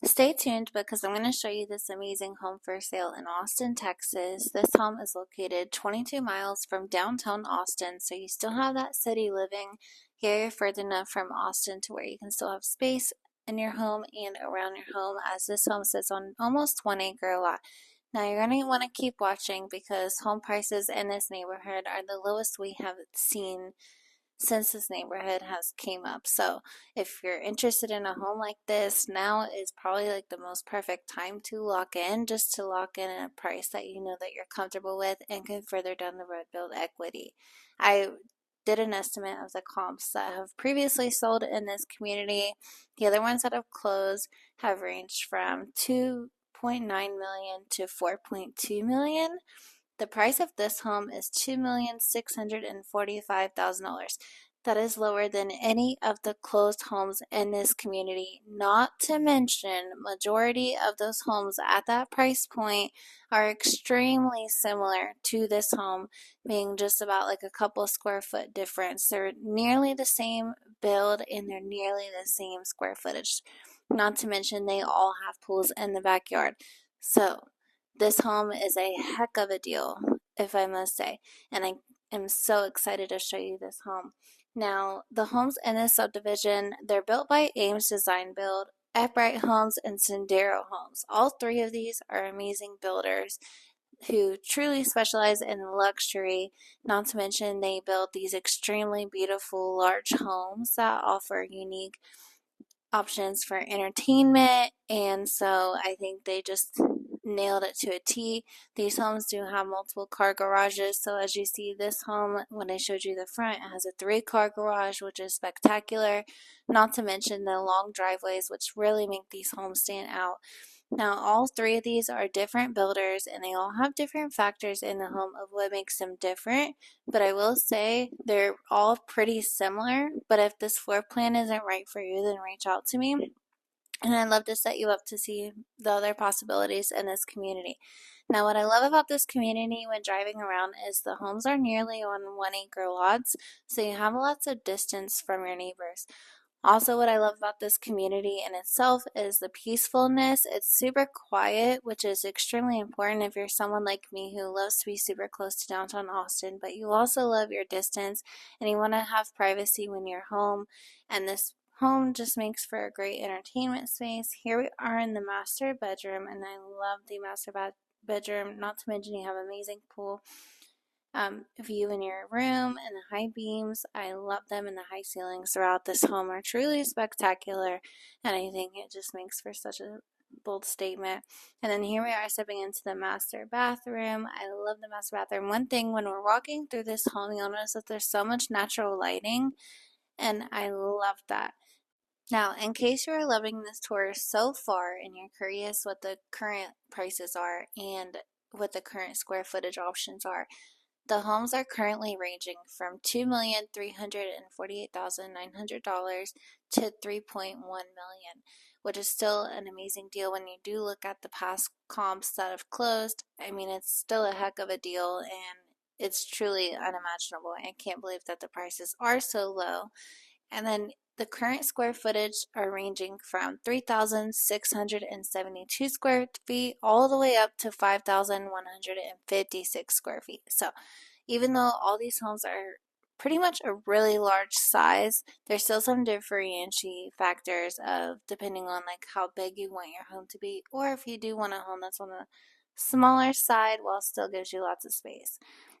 Stay tuned because I'm going to show you this amazing home for sale in Austin, Texas. This home is located 22 miles from downtown Austin, so you still have that city living. Here you're further enough from Austin to where you can still have space in your home and around your home, as this home sits on almost 1 acre lot. Now you're going to want to keep watching because home prices in this neighborhood are the lowest we have seen since this neighborhood has came up. So if you're interested in a home like this, now is probably like the most perfect time to lock in, just to lock in a price that you know that you're comfortable with and can further down the road build equity. I did an estimate of the comps that have previously sold in this community. The other ones that have closed have ranged from 2.9 million to 4.2 million. The price of this home is $2,645,000. That is lower than any of the closed homes in this community. Not to mention, majority of those homes at that price point are extremely similar to this home, being just about like a couple square foot difference. They're nearly the same build and they're nearly the same square footage. Not to mention, they all have pools in the backyard. So, this home is a heck of a deal, if I must say, and I am so excited to show you this home. Now, the homes in this subdivision, they're built by Ames Design Build, Upright Homes, and Santiago Homes. All three of these are amazing builders who truly specialize in luxury. Not to mention, they build these extremely beautiful large homes that offer unique options for entertainment, and so I think they just nailed it to a T. These homes do have multiple car garages, so as you see, this home, when I showed you the front, it has a 3-car garage, which is spectacular, not to mention the long driveways, which really make these homes stand out. Now, all three of these are different builders and they all have different factors in the home of what makes them different. But I will say they're all pretty similar. But if this floor plan isn't right for you, then reach out to me. And I'd love to set you up to see the other possibilities in this community. Now, what I love about this community when driving around is the homes are nearly on 1 acre lots, so you have lots of distance from your neighbors. Also, what I love about this community in itself is the peacefulness. It's super quiet, which is extremely important if you're someone like me who loves to be super close to downtown Austin, but you also love your distance and you want to have privacy when you're home. And this home just makes for a great entertainment space. Here we are in the master bedroom, and I love the master bedroom. Not to mention, you have an amazing pool view in your room, and the high beams, I love them, and the high ceilings throughout this home are truly spectacular, and I think it just makes for such a bold statement. And then here we are stepping into the master bathroom. I love the master bathroom. One thing, when we're walking through this home, you'll notice that there's so much natural lighting, and I love that. Now, in case you're loving this tour so far and you're curious what the current prices are and what the current square footage options are, the homes are currently ranging from $2,348,900 to $3.1 million, which is still an amazing deal when you do look at the past comps that have closed. I mean, it's still a heck of a deal, and it's truly unimaginable. I can't believe that the prices are so low. And then the current square footage are ranging from 3,672 square feet all the way up to 5,156 square feet. So even though all these homes are pretty much a really large size, there's still some differentiating factors of depending on like how big you want your home to be, or if you do want a home that's on the smaller side while still gives you lots of space.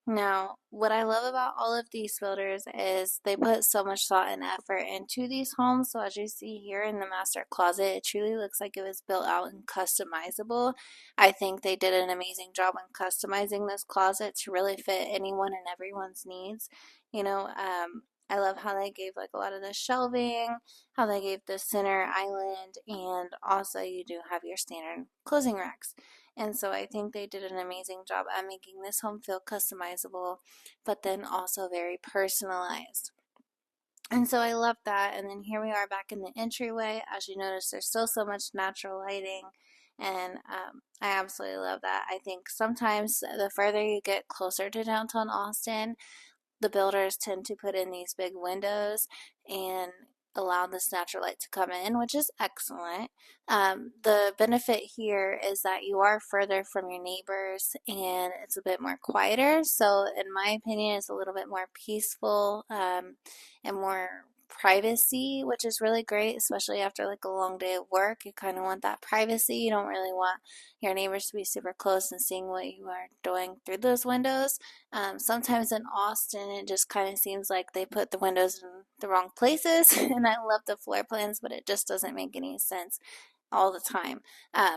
Now, what I love about all of these builders is they put so much thought and effort into these homes. So as you see here in the master closet, it truly looks like it was built out and customizable. I think they did an amazing job in customizing this closet to really fit anyone and everyone's needs. I love how they gave like a lot of the shelving, how they gave the center island, and also you do have your standard closing racks. And so I think they did an amazing job at making this home feel customizable, but then also very personalized. And so I love that. And then here we are back in the entryway. As you notice, there's still so much natural lighting. And I absolutely love that. I think sometimes the further you get closer to downtown Austin, the builders tend to put in these big windows, and allow this natural light to come in, which is excellent. The benefit here is that you are further from your neighbors and it's a bit more quieter. So, in my opinion, it's a little bit more peaceful and more privacy, which is really great, especially after like a long day at work. You kind of want that privacy. You don't really want your neighbors to be super close and seeing what you are doing through those windows. Sometimes in Austin, it just kind of seems like they put the windows in the wrong places, and I love the floor plans, but it just doesn't make any sense all the time.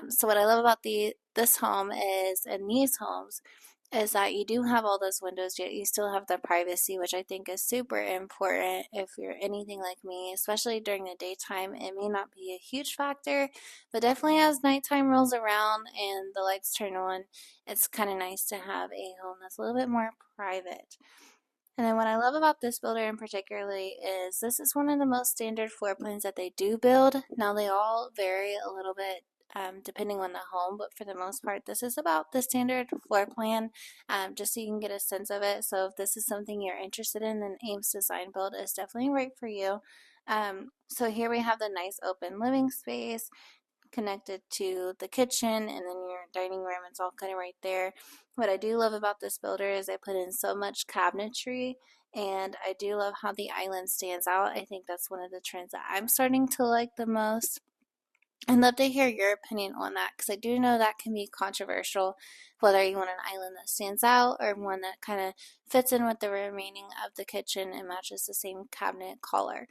So what I love about this home is, and these homes, is that you do have all those windows, yet you still have the privacy, which I think is super important if you're anything like me, especially during the daytime. It may not be a huge factor, but definitely as nighttime rolls around and the lights turn on, it's kind of nice to have a home that's a little bit more private. And then what I love about this builder in particularly is this is one of the most standard floor plans that they do build. Now they all vary a little bit depending on the home, but for the most part, this is about the standard floor plan, just so you can get a sense of it. So if this is something you're interested in, then Ames Design Build is definitely right for you. So here we have the nice open living space connected to the kitchen, and then your dining room. It's all kind of right there. What I do love about this builder is they put in so much cabinetry, and I do love how the island stands out. I think that's one of the trends that I'm starting to like the most. I'd love to hear your opinion on that because I do know that can be controversial, whether you want an island that stands out or one that kind of fits in with the remaining of the kitchen and matches the same cabinet color.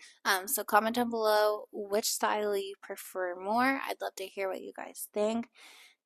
So comment down below which style you prefer more. I'd love to hear what you guys think.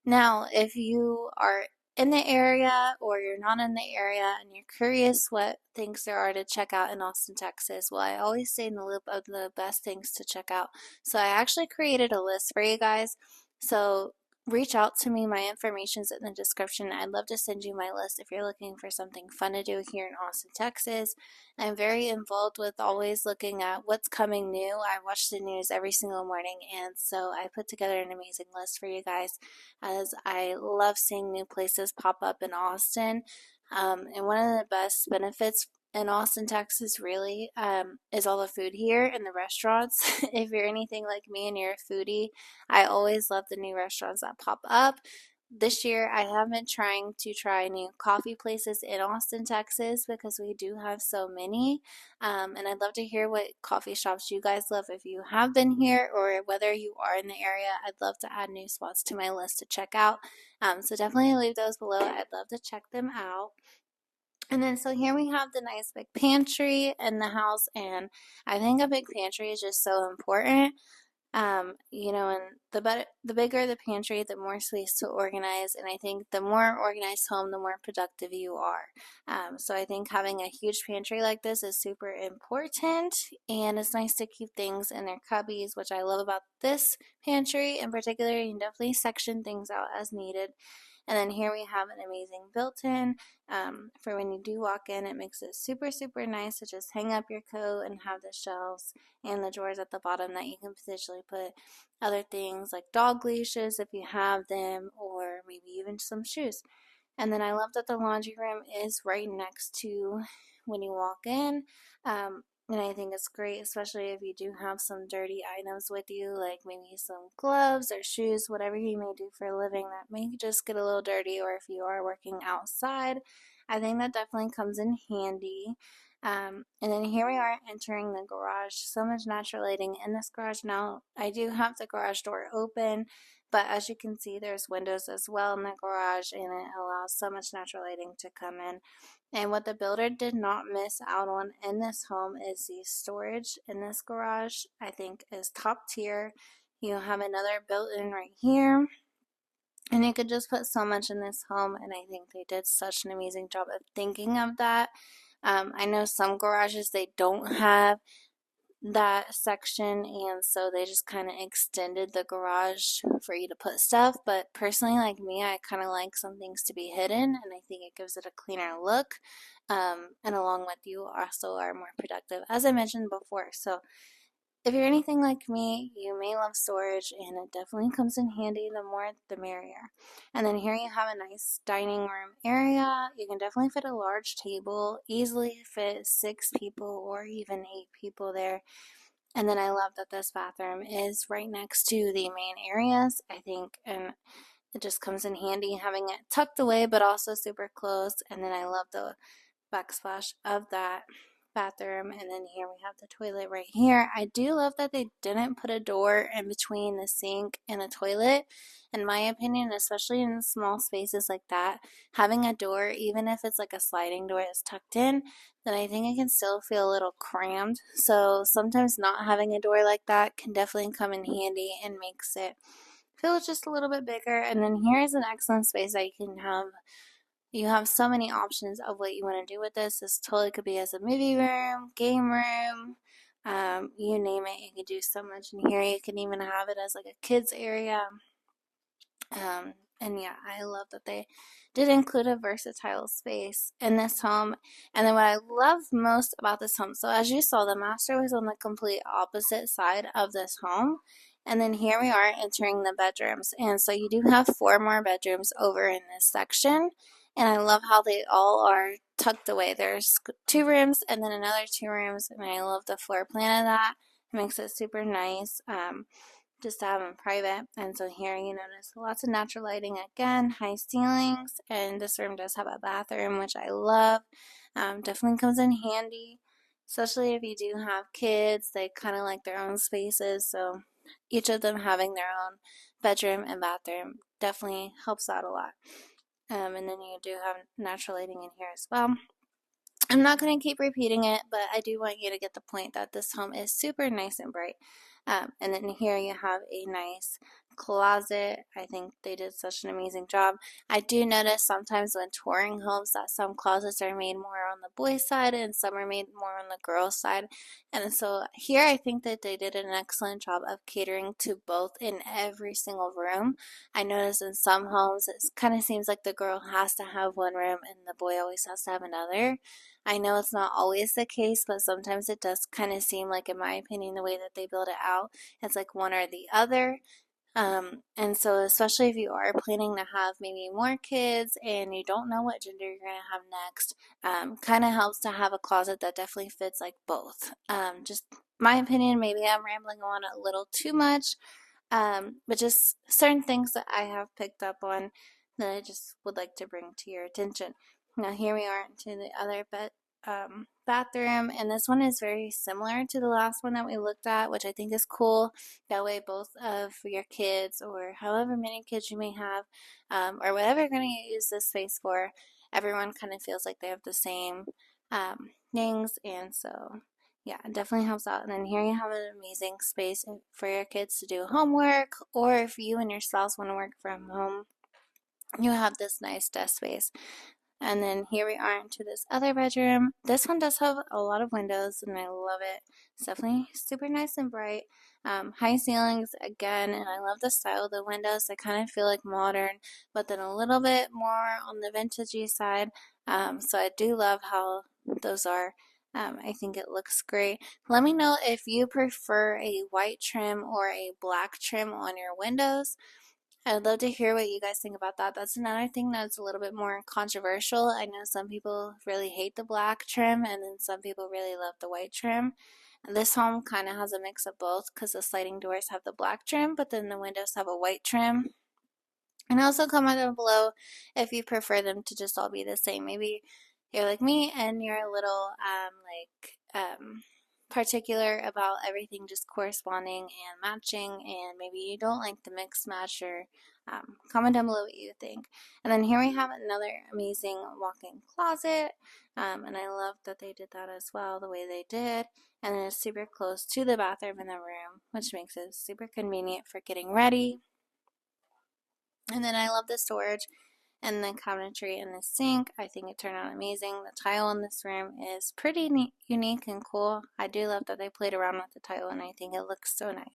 Now, if you are in the area or you're not in the area and you're curious what things there are to check out in Austin, Texas, well, I always stay in the loop of the best things to check out. So I actually created a list for you guys. So reach out to me. My information's in the description. I'd love to send you my list if you're looking for something fun to do here in Austin, Texas. I'm very involved with always looking at what's coming new. I watch the news every single morning, and so I put together an amazing list for you guys as I love seeing new places pop up in Austin. And one of the best benefits in Austin, Texas, really, is all the food here and the restaurants. If you're anything like me and you're a foodie, I always love the new restaurants that pop up. This year, I have been trying to try new coffee places in Austin, Texas, because we do have so many. And I'd love to hear what coffee shops you guys love if you have been here or whether you are in the area. I'd love to add new spots to my list to check out. So definitely leave those below. I'd love to check them out. And then, so here we have the nice big pantry in the house, and I think a big pantry is just so important. And the bigger the pantry, the more space to organize, and I think the more organized home, the more productive you are. So I think having a huge pantry like this is super important, and it's nice to keep things in their cubbies, which I love about this pantry in particular. You can definitely section things out as needed. And then here we have an amazing built-in for when you do walk in. It makes it super, super nice to just hang up your coat and have the shelves and the drawers at the bottom that you can potentially put other things like dog leashes if you have them, or maybe even some shoes. And then I love that the laundry room is right next to when you walk in. And I think it's great, especially if you do have some dirty items with you, like maybe some gloves or shoes, whatever you may do for a living that may just get a little dirty, or if you are working outside. I think that definitely comes in handy. And then here we are entering the garage. So much natural lighting in this garage. Now, I do have the garage door open, but as you can see, there's windows as well in the garage, and it allows so much natural lighting to come in. And what the builder did not miss out on in this home is the storage in this garage. I think is top tier. You have another built-in right here. And you could just put so much in this home, and I think they did such an amazing job of thinking of that. I know some garages, they don't have that section, and so they just kind of extended the garage for you to put stuff. But personally, like me, I kind of like some things to be hidden, and I think it gives it a cleaner look. And along with, you also are more productive, as I mentioned before. So if you're anything like me, you may love storage, and it definitely comes in handy. The more, the merrier. And then here you have a nice dining room area. You can definitely fit a large table, easily fit 6 people or even 8 people there. And then I love that this bathroom is right next to the main areas, I think, and it just comes in handy having it tucked away but also super close. And then I love the backsplash of that bathroom. And then here we have the toilet right here. I do love that they didn't put a door in between the sink and the toilet. In my opinion, especially in small spaces like that, having a door, even if it's like a sliding door that's tucked in, then I think it can still feel a little crammed. So sometimes not having a door like that can definitely come in handy and makes it feel just a little bit bigger. And then here is an excellent space that you have so many options of what you want to do with this. This totally could be as a movie room, game room, you name it. You could do so much in here. You can even have it as like a kids area. And yeah, I love that they did include a versatile space in this home. And then what I love most about this home, so as you saw, the master was on the complete opposite side of this home. And then here we are entering the bedrooms. And so you do have 4 more bedrooms over in this section. And I love how they all are tucked away. There's 2 rooms and then another 2 rooms. And I love the floor plan of that. It makes it super nice. Just to have them private. And so here you notice lots of natural lighting again, high ceilings, and this room does have a bathroom, which I love. Definitely comes in handy, especially if you do have kids. They kind of like their own spaces, so each of them having their own bedroom and bathroom definitely helps out a lot. And then you do have natural lighting in here as well. I'm not going to keep repeating it, but I do want you to get the point that this home is super nice and bright. And then here you have a nice closet. I think they did such an amazing job. I do notice sometimes when touring homes that some closets are made more on the boys' side and some are made more on the girls' side. And so here I think that they did an excellent job of catering to both in every single room. I notice in some homes it kind of seems like the girl has to have one room and the boy always has to have another. I know it's not always the case, but sometimes it does kind of seem like, in my opinion, the way that they build it out, it's like one or the other. And so especially if you are planning to have maybe more kids and you don't know what gender you're going to have next, kind of helps to have a closet that definitely fits like both. Just my opinion, maybe I'm rambling on a little too much, but just certain things that I have picked up on that I just would like to bring to your attention. Now here we are into the other bathroom, and this one is very similar to the last one that we looked at, which I think is cool. That way both of your kids, or however many kids you may have, or whatever you're going to use this space for, everyone kind of feels like they have the same things, and so yeah, it definitely helps out. And then here you have an amazing space for your kids to do homework, or if you and your spouse want to work from home, you have this nice desk space. And then here we are into this other bedroom. This one does have a lot of windows, and I love it. It's definitely super nice and bright. High ceilings again, and I love the style of the windows. They kind of feel like modern, but then a little bit more on the vintagey side. So I do love how those are. I think it looks great. Let me know if you prefer a white trim or a black trim on your windows. I'd love to hear what you guys think about that. That's another thing that's a little bit more controversial. I know some people really hate the black trim, and then some people really love the white trim. And this home kind of has a mix of both because the sliding doors have the black trim, but then the windows have a white trim. And also comment down below if you prefer them to just all be the same. Maybe you're like me and you're a little particular about everything just corresponding and matching, and maybe you don't like the mix match, or comment down below what you think. And then here we have another amazing walk-in closet, and I love that they did that as well the way they did. And then it's super close to the bathroom in the room, which makes it super convenient for getting ready. And then I love the storage and the cabinetry in the sink. I think it turned out amazing. The tile in this room is pretty unique and cool. I do love that they played around with the tile, and I think it looks so nice.